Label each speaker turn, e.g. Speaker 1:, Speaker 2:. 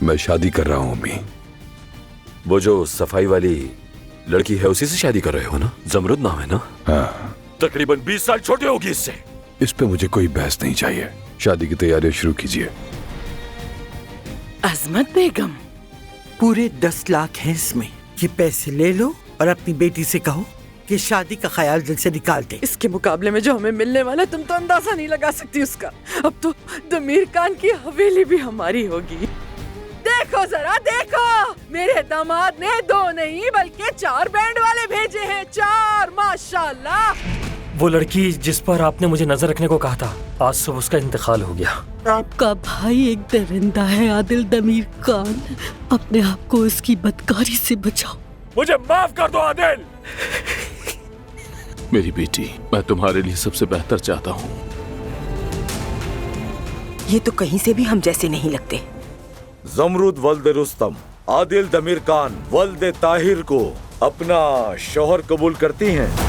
Speaker 1: मैं शादी कर रहा हूँ अम्मी।
Speaker 2: वो जो सफाई वाली लड़की है उसी से शादी कर रहे हो ना? जमरुद नाम है ना?
Speaker 1: हाँ।
Speaker 2: तकरीबन 20 साल छोटी होगी इससे।
Speaker 1: इस पे मुझे कोई बहस नहीं चाहिए। शादी की तैयारियां शुरू कीजिए।
Speaker 3: अजमत बेगम, पूरे 10 लाख हैं इसमें। ये पैसे ले लो और अपनी बेटी से कहो कि शादी का ख्याल दिल से निकाल दे।
Speaker 4: इसके मुकाबले में जो हमें मिलने वाला तुम तो अंदाजा नहीं लगा सकती उसका। अब तो दमीर खान की हवेली भी हमारी होगी। देखो जरा देखो, मेरे दामाद ने 2 नहीं बल्कि 4 बैंड वाले भेजे हैं। 4 माशाल्लाह।
Speaker 5: वो लड़की जिस पर आपने मुझे नजर रखने को कहा था, आज सुबह उसका इंतकाल हो गया।
Speaker 6: आपका भाई एक दरिंदा है आदिल दमीर खान, अपने आप को इसकी बदकारी से बचाओ।
Speaker 2: मुझे माफ कर दो आदिल।
Speaker 7: मेरी बेटी, मैं तुम्हारे लिए सबसे बेहतर चाहता हूँ।
Speaker 8: ये तो कहीं से भी हम जैसे नहीं लगते।
Speaker 9: जमरुद वल्द रुस्तम आदिल दमीर खान वल्द ताहिर को अपना शौहर कबूल करती हैं।